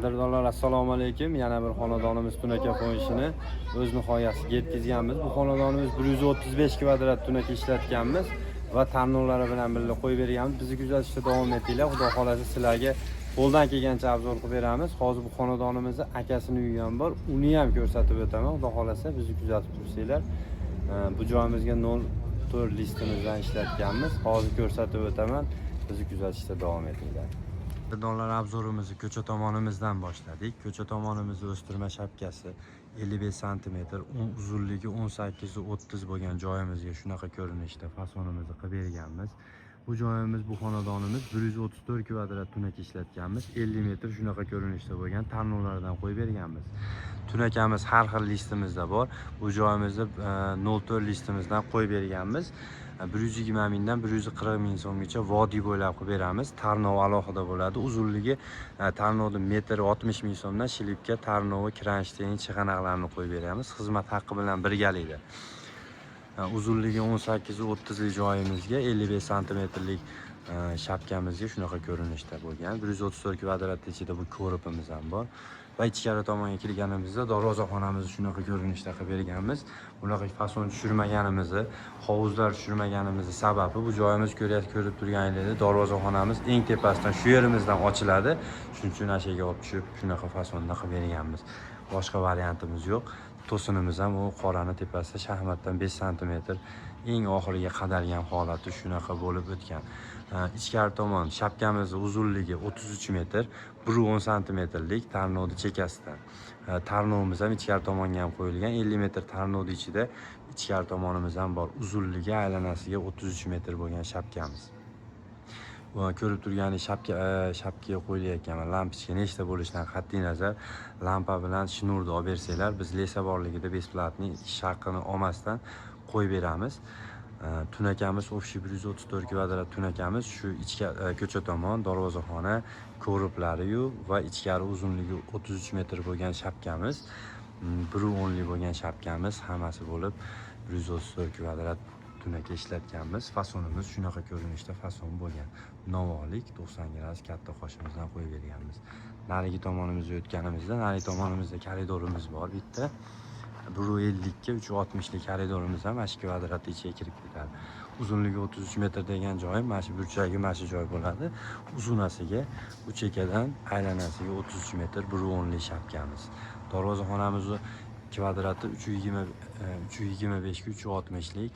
Qadrdonlar, assalomu alaykum. Yana bir xonadonimiz tunaka qo'yishini o'z nihoyasiga yetkazganmiz. Bu xonadonimiz 135 kvadrat tunaka ishlatganmiz va ta'minlari bilan birga qo'yib berganmiz. Bizni kuzatishda davom etinglar. Xudo xolasa sizlarga qo'ldan kelgancha obzor qilib beramiz. Hozir bu xonadonimizda akasining uyi ham bor. Uni ham ko'rsatib o'taman. Xudo xolasa bizni kuzatib tursanglar. Bu joyimizga 04 listimizdan ishlatganmiz. Hozir ko'rsatib o'taman. Bizni kuzatishda davom etinglar. Qadrdonlar, obzorimizni ko'cha tomonimizdan boshladik. Ko'cha tomonimizni o'stirma shapkasi 55 sm, uzunligi 18-30 bo'lgan joyimizga shunaqa ko'rinishda fasonimizni qilib berganmiz. Bu joyimiz, bu xonadonimiz 134 kvadrat tunaka ishlatganmiz. 50 metr shunaqa ko'rinishda bo'lgan tarnovlardan qo'yib berganmiz. Tunakamiz har xil listimizda bor. Bu joyimizni 04 listimizdan qo'yib berganmiz. 120 mingdan 140 ming so'mgacha vodiy bo'ylab qilib beramiz. Tarnov alohida bo'ladi. Uzunligi tarnovda metr 60 ming so'mdan shilibga tarnovi kranshtayn chig'anoqlarni qo'yib beramiz. Xizmat haqqi bilan birgalikda. Uzunligi 18-30 lik joyimizga 55 santimetrlik shapkamizga shunaqa ko'rinishda bo'lgan. 134 kvadrat ichida bu ko'ripimiz ham bor. Va ichkari tomonga kirganimizda darvozaxonamizni shunaqa ko'rinishda qilib berganmiz. Bunaqa fason tushirmaganimizni, hovuzlar tushirmaganimizni sababi bu joyimiz ko'rib turganingizda darvozaxonamiz eng tepasidan shu yerimizdan ochiladi. Shuning uchun ashaga olib tushib shunaqa fasonda qilib berganmiz. Boshqa variantimiz yo'q. To'sinimiz ham u qorani tepasida shaxmatdan 5 sm eng oxiriga qadalgan holati shunaqa bo'lib o'tgan. Ichkari tomon shapkamizning uzunligi 33 metr, 110 santimetrlik tarnovni chekkasidan. Tarnovimiz ham ichkari tomonga ham qo'yilgan. 50 metr tarnovning ichida ichkari tomonimiz ham bor. Uzunligi aylanasiga 33 metr bo'lgan shapkamiz. Ko'rib turganingiz shapkaga qo'yilayotgan lampochka nechta bo'lishidan qat'iy nazar lampa bilan shnurni olib bersanglar, biz lesa borligida besplatniy ish haqini olmasdan qo'yib beramiz. Tunakamiz общий 134 kvadrat tunakamiz shu ko'cha tomon darvozaxona ko'riplari va ichkari uzunligi 33 metr bo'lgan shapkamiz, 110 lik bo'lgan shapkamiz hammasi bo'lib 134 kvadrat tunaka ishlatganmiz. Fasonimiz shunaqa ko'rinishda fason bo'lgan. Novolik 90 gradus katta qoshimizdan qo'yib berganmiz. Narigi tomonimizga o'tganimizda, narigi tomonimizda koridorimiz bor bitta. 150 ga 360 lik koridorimiz ham 8 kvadrat ichiga kirib ketadi. Uzunligi 33 metr degan joyim mana shu burchagi mana shu joy bo'ladi. Uzunasiga bu chekkadan aylanasiga 33 metr 110 lik shapkamiz. Darvozaxonamizni kvadrati 325 ga 360 lik.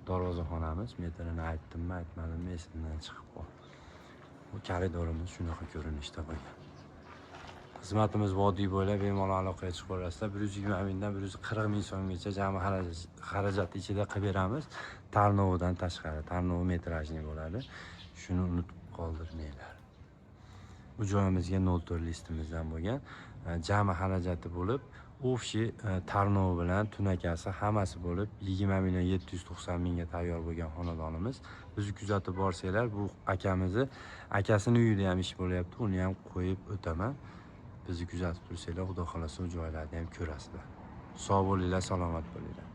Darvozaxonamiz metrini aytdimmi, aytmadimmi esimdan chiqib qoldi. Bu koridorimiz shunaqa ko'rinishda bo'lgan. Xizmatimiz vodiy bo'ylab bemalol aloqaga chiqib olasizlar. 120 mingdan 140 ming so'mgacha jami xarajat ichida qilib beramiz. Tarnovidan tashqari, tarnovi metrajli bo'ladi. Shuni unutib qoldirmanglar. Bu joyimizga 04 listimizdan bo'lgan. Jami xarajati bo'lib общий tarnov bilan tunakasi hammasi bo'lib 20 million 790 mingga tayyor bo'lgan xonadonimiz. Bizni kuzatib borsanglar, bu akasining uyida ham ish bo'lyapti, uni ham qo'yib o'taman. Bizni kuzatib tursanglar, xudo xolasa u joylarni ham ko'rasizlar. Sog' bo'linglar, salomat bo'linglar.